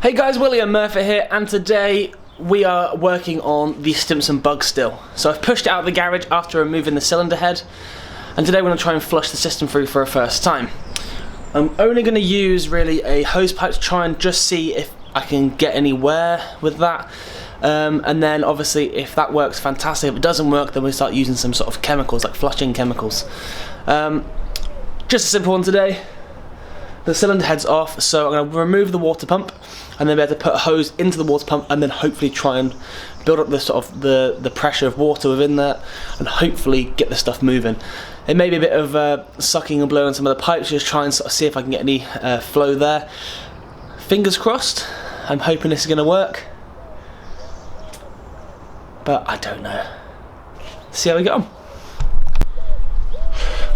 Hey guys, William Murphy here, and today we are working on the Stimson Bug still. So I've pushed it out of the garage after removing the cylinder head, and today we're going to try and flush the system through for a first time. I'm only going to use really a hose pipe to try and just see if I can get any wear with that. And then obviously if that works, fantastic. If it doesn't work, then we start using some sort of chemicals, like flushing chemicals. Just a simple one today. The cylinder head's off, so I'm going to remove the water pump and then be able to put a hose into the water pump and then hopefully try and build up the sort of the pressure of water within that and hopefully get the stuff moving. It may be a bit of sucking and blowing on some of the pipes, just try and sort of see if I can get any flow there. Fingers crossed. I'm hoping this is going to work, but I don't know. See how we get on.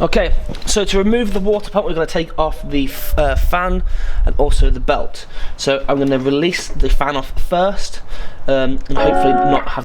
Okay, so to remove the water pump, we're going to take off the fan and also the belt. So I'm going to release the fan off first, and hopefully not have.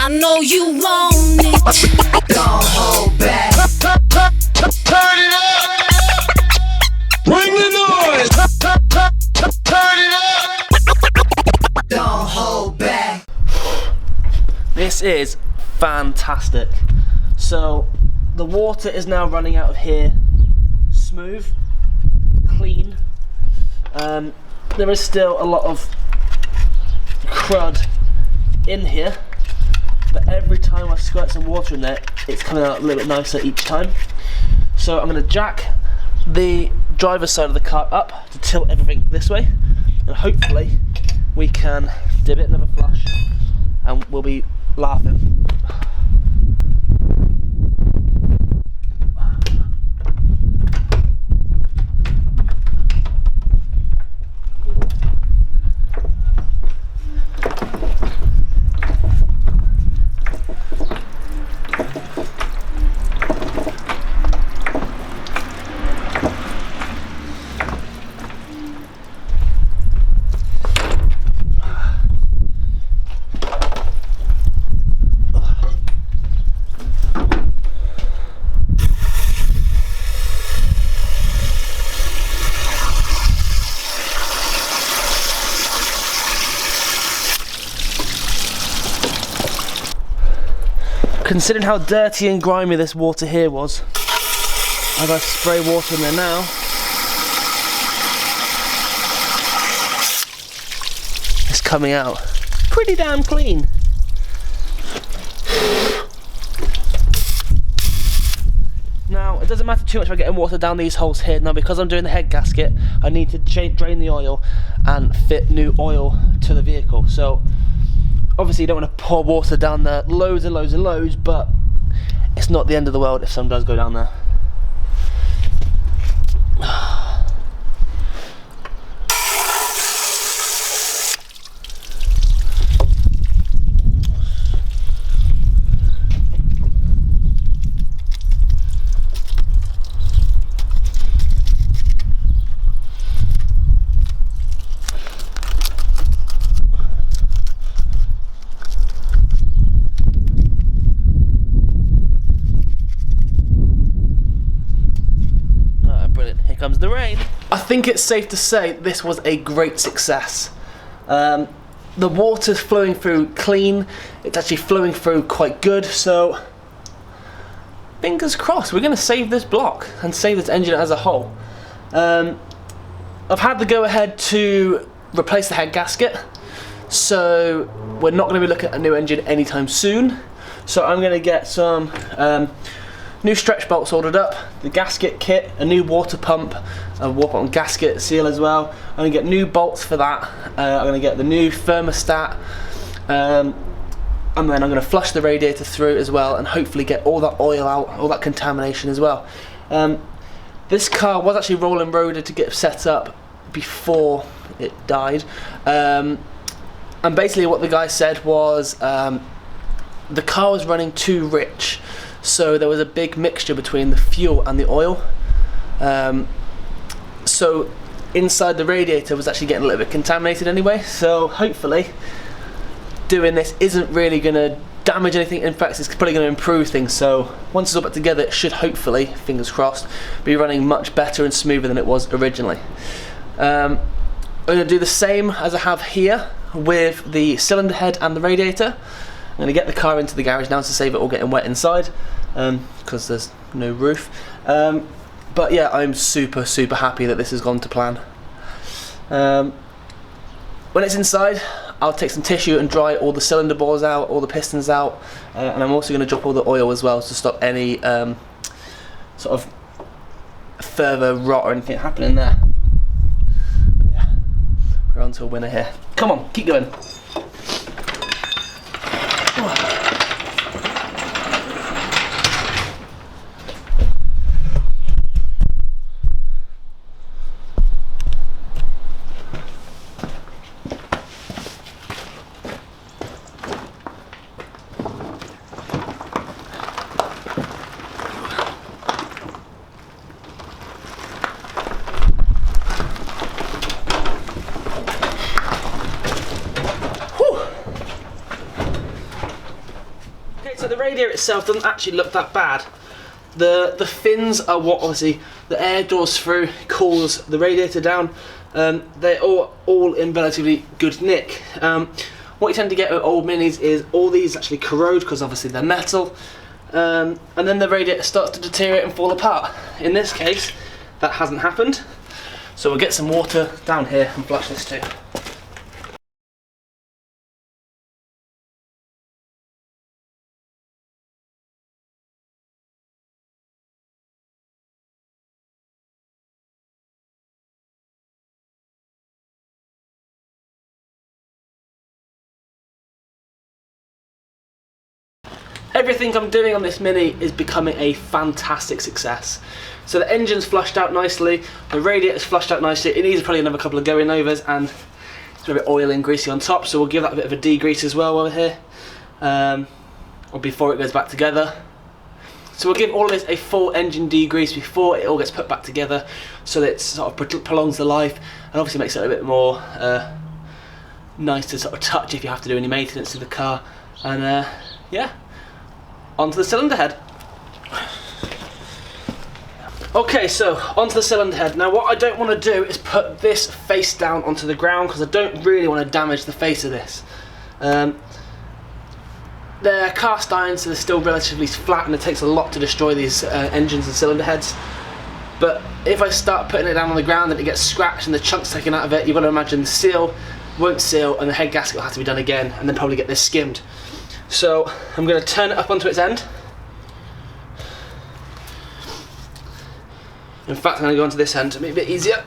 I know you want it. Don't hold back. Turn it up. Bring the noise. Turn it up. Don't hold back. This is fantastic. So the water is now running out of here. Smooth, clean. There is still a lot of crud in here, but every time I squirt some water in there, it's coming out a little bit nicer each time. So I'm going to jack the driver's side of the car up to tilt everything this way, and hopefully we can do a bit another flush and we'll be laughing. Considering how dirty and grimy this water here was, as I spray water in there now, it's coming out pretty damn clean. Now, it doesn't matter too much about getting water down these holes here. Now, because I'm doing the head gasket, I need to drain the oil and fit new oil to the vehicle. So obviously you don't want to pour water down there loads and loads and loads, but it's not the end of the world if some does go down there. Here comes the rain. I think it's safe to say this was a great success. The water's flowing through clean, it's actually flowing through quite good, so fingers crossed we're going to save this block and save this engine as a whole. I've had the go ahead to replace the head gasket, so we're not going to be looking at a new engine anytime soon. So I'm going to get some new stretch bolts ordered up, the gasket kit, a new water pump, a water pump gasket seal as well. I'm going to get new bolts for that. I'm going to get the new thermostat, and then I'm going to flush the radiator through as well and hopefully get all that oil out, all that contamination as well. This car was actually rolling roaded to get set up before it died, and basically what the guy said was the car was running too rich. So there was a big mixture between the fuel and the oil. So inside the radiator was actually getting a little bit contaminated anyway. So hopefully doing this isn't really going to damage anything. In fact, it's probably going to improve things. So once it's all back together, it should hopefully, fingers crossed, be running much better and smoother than it was originally. I'm going to do the same as I have here with the cylinder head and the radiator. I'm going to get the car into the garage now to save it all getting wet inside, because there's no roof. But yeah, I'm super happy that this has gone to plan. When it's inside, I'll take some tissue and dry all the cylinder bores out, all the pistons out, and I'm also going to drop all the oil as well to stop any sort of further rot or anything happening there. But yeah, we're on to a winner here. Come on, keep going. So the radiator itself doesn't actually look that bad. The fins are what obviously the air draws through, cools the radiator down. They're all in relatively good nick. What you tend to get with old Minis is all these actually corrode because obviously they're metal, and then the radiator starts to deteriorate and fall apart. In this case, that hasn't happened. So we'll get some water down here and flush this too. everything I'm doing on this Mini is becoming a fantastic success. So the engine's flushed out nicely, the radiator's flushed out nicely, it needs probably another couple of going overs, and it's a bit oily and greasy on top, so we'll give that a bit of a degrease as well over here, or before it goes back together. So we'll give all of this a full engine degrease before it all gets put back together, so that it sort of prolongs the life and obviously makes it a bit more nice to sort of touch if you have to do any maintenance to the car. And yeah, onto the cylinder head. Okay, so onto the cylinder head. Now what I don't want to do is put this face down onto the ground, because I don't really want to damage the face of this. They're cast iron, so they're still relatively flat, and it takes a lot to destroy these engines and cylinder heads. But if I start putting it down on the ground and it gets scratched and the chunks taken out of it, you've got to imagine the seal won't seal and the head gasket will have to be done again, and then probably get this skimmed. So I'm going to turn it up onto its end. In fact, I'm going to go onto this end to make it a bit easier.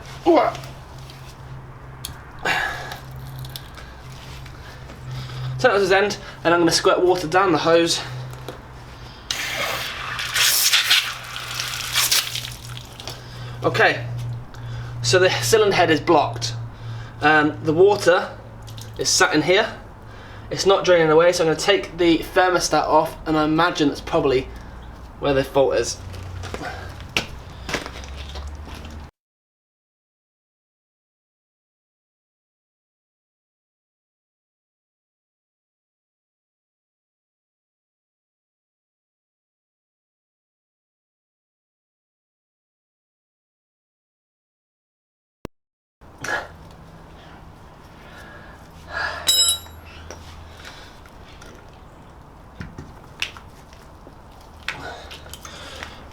Turn it to this end, and I'm going to squirt water down the hose. Okay, so the cylinder head is blocked. The water is sat in here. It's not draining away, so I'm going to take the thermostat off, and I imagine that's probably where the fault is.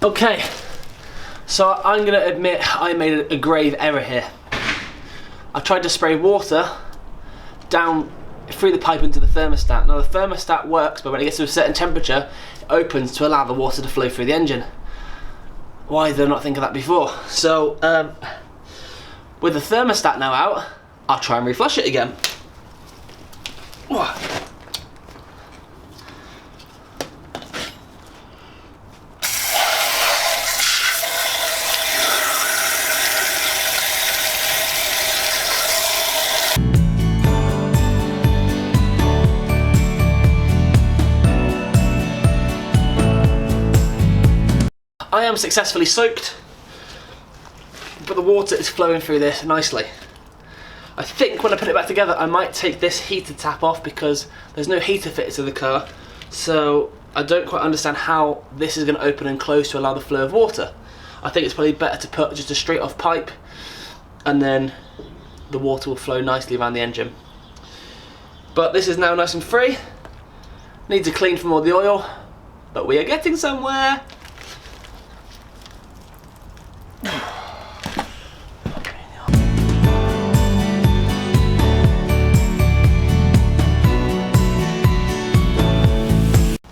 Okay, so I'm going to admit I made a grave error here. I tried to spray water down through the pipe into the thermostat. Now the thermostat works, but when it gets to a certain temperature, it opens to allow the water to flow through the engine. Why did I not think of that before? So, with the thermostat now out, I'll try and reflush it again. I am successfully soaked, but the water is flowing through this nicely. I think when I put it back together, I might take this heater tap off, because there's no heater fitted to the car, so I don't quite understand how this is going to open and close to allow the flow of water. I think it's probably better to put just a straight off pipe, and then the water will flow nicely around the engine. But this is now nice and free. Needs a clean from all the oil, but we are getting somewhere.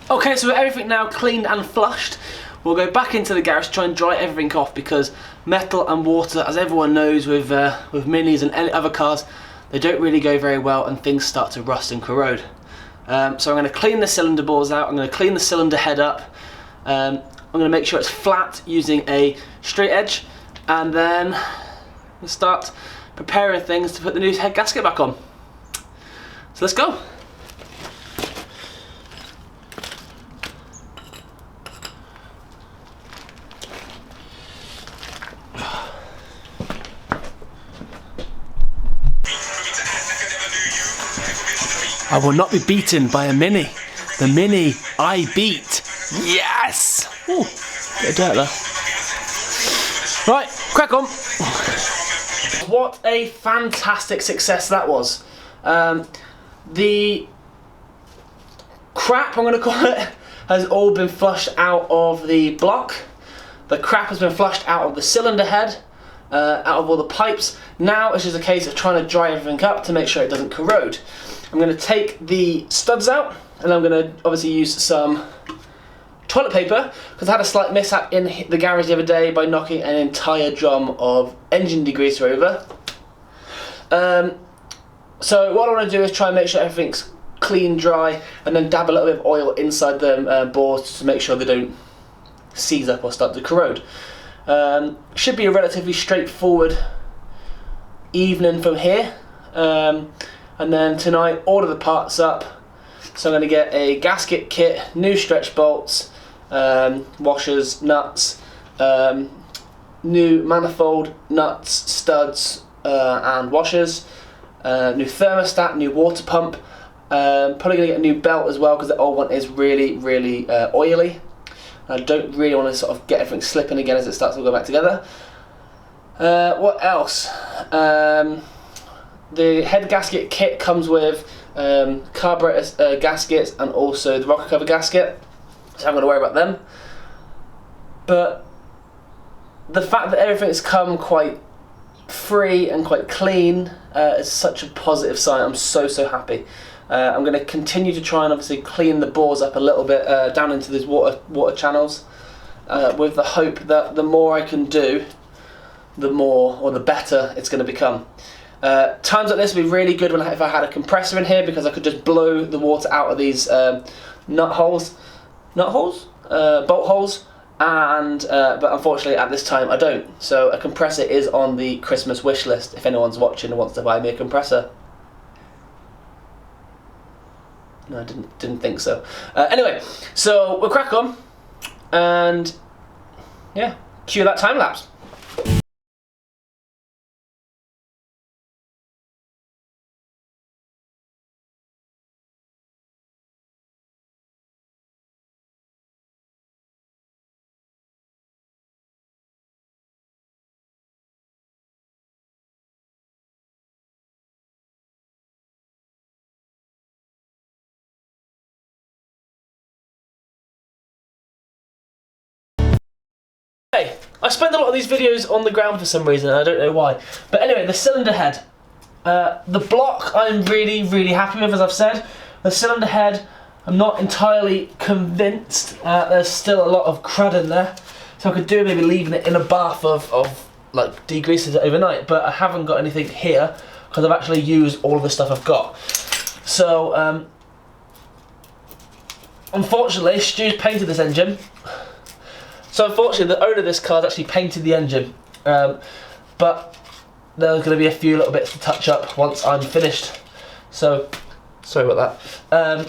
Okay, so with everything now cleaned and flushed, we'll go back into the garage to try and dry everything off, because metal and water, as everyone knows with Minis and any other cars, they don't really go very well and things start to rust and corrode. So I'm going to clean the cylinder bores out, I'm going to clean the cylinder head up, I'm going to make sure it's flat using a straight edge, and then we'll start preparing things to put the new head gasket back on. So let's go. I will not be beaten by a Mini. The Mini I beat. Yes! Ooh, bit of dirt there. Right, crack on. What a fantastic success that was. The crap, I'm going to call it, has all been flushed out of the block. The crap has been flushed out of the cylinder head, out of all the pipes. Now it's just a case of trying to dry everything up to make sure it doesn't corrode. I'm going to take the studs out, and I'm going to obviously use some toilet paper, because I had a slight mishap in the garage the other day by knocking an entire drum of engine degreaser over. So what I want to do is try and make sure everything's clean, dry, and then dab a little bit of oil inside the bores to make sure they don't seize up or start to corrode. Should be a relatively straightforward evening from here. And then tonight, order the parts up. So I'm going to get a gasket kit, new stretch bolts, washers, nuts, new manifold, nuts, studs, and washers, new thermostat, new water pump. Probably going to get a new belt as well because the old one is really, really oily. I don't really want to sort of get everything slipping again as it starts to go back together. What else? The head gasket kit comes with carburetor gaskets and also the rocker cover gasket, so I'm going to worry about them. But the fact that everything's come quite free and quite clean is such a positive sign. I'm so happy. I'm going to continue to try and obviously clean the bores up a little bit down into these water channels, with the hope that the more I can do, the more or the better it's going to become. Times like this would be really good if I had a compressor in here, because I could just blow the water out of these bolt holes, and but unfortunately at this time I don't. So a compressor is on the Christmas wish list if anyone's watching and wants to buy me a compressor. No, I didn't think so. Anyway, so we'll crack on, and yeah, cue that time lapse. Hey, I spend a lot of these videos on the ground for some reason, I don't know why. But anyway, the cylinder head. The block I'm really happy with, as I've said. The cylinder head, I'm not entirely convinced. There's still a lot of crud in there. So I could do maybe leaving it in a bath of like degreasing it overnight, but I haven't got anything here because I've actually used all of the stuff I've got. So, unfortunately, Stu's painted this engine. So unfortunately, the owner of this car has actually painted the engine, but there's going to be a few little bits to touch up once I'm finished. So, sorry about that.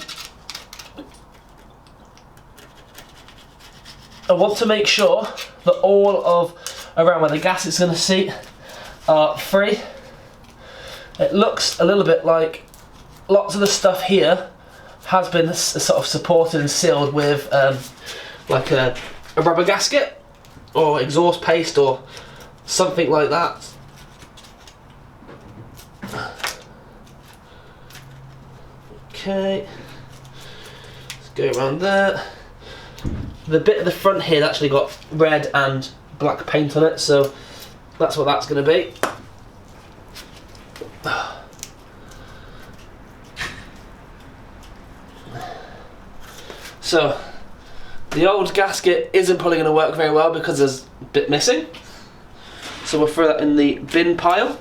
I want to make sure that all of around where the gas is going to seat are free. It looks a little bit like lots of the stuff here has been sort of supported and sealed with like a rubber gasket or exhaust paste or something like that. Okay, let's go around there. The bit at the front here actually got red and black paint on it, so that's what that's going to be. So the old gasket isn't probably going to work very well because there's a bit missing. So we'll throw that in the bin pile.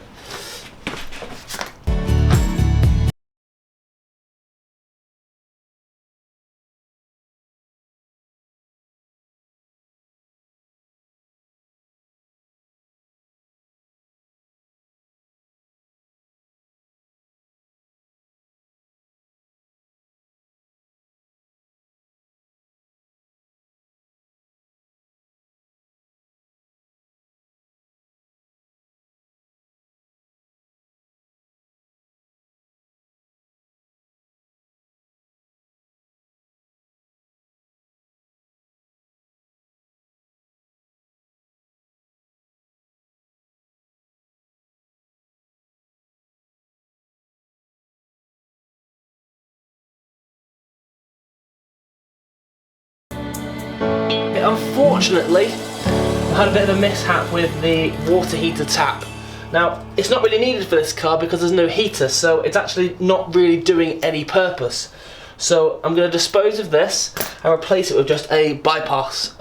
Unfortunately, I had a bit of a mishap with the water heater tap. Now, it's not really needed for this car because there's no heater, so it's actually not really doing any purpose. So I'm going to dispose of this and replace it with just a bypass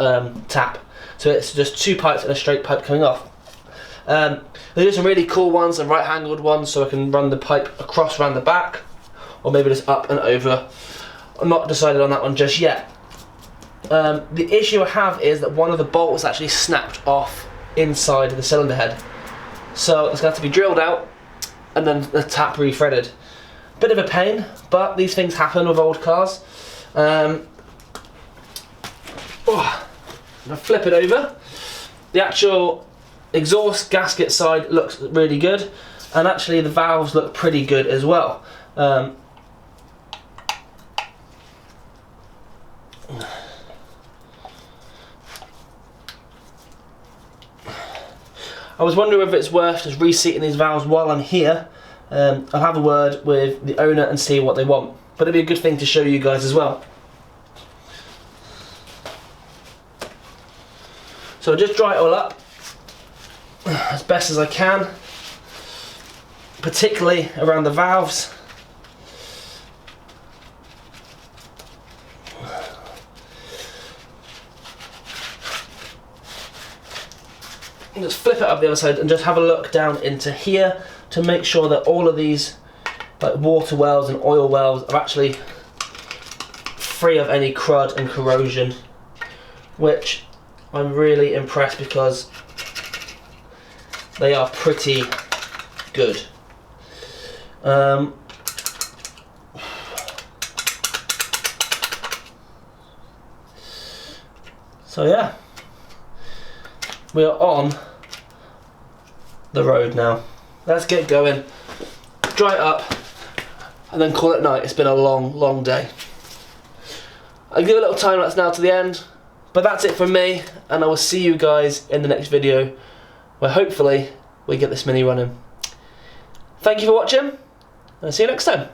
tap. So it's just two pipes and a straight pipe coming off. There's some really cool ones, some right-angled ones, so I can run the pipe across around the back, or maybe just up and over. I'm not decided on that one just yet. The issue I have is that one of the bolts actually snapped off inside the cylinder head. So it's going to have to be drilled out and then the tap re-threaded. Bit of a pain, but these things happen with old cars. I'm going to flip it over. The actual exhaust gasket side looks really good, and actually the valves look pretty good as well. I was wondering if it's worth just reseating these valves while I'm here. I'll have a word with the owner and see what they want, but it'd be a good thing to show you guys as well. So I'll just dry it all up as best as I can, particularly around the valves. And just flip it up the other side and just have a look down into here to make sure that all of these like water wells and oil wells are actually free of any crud and corrosion, which I'm really impressed because they are pretty good. So yeah, we are on the road now. Let's get going, dry it up, and then call it night. It's been a long day. I'll give a little time lapse now to the end, but that's it from me, and I will see you guys in the next video, where hopefully we get this Mini running. Thank you for watching, and I'll see you next time.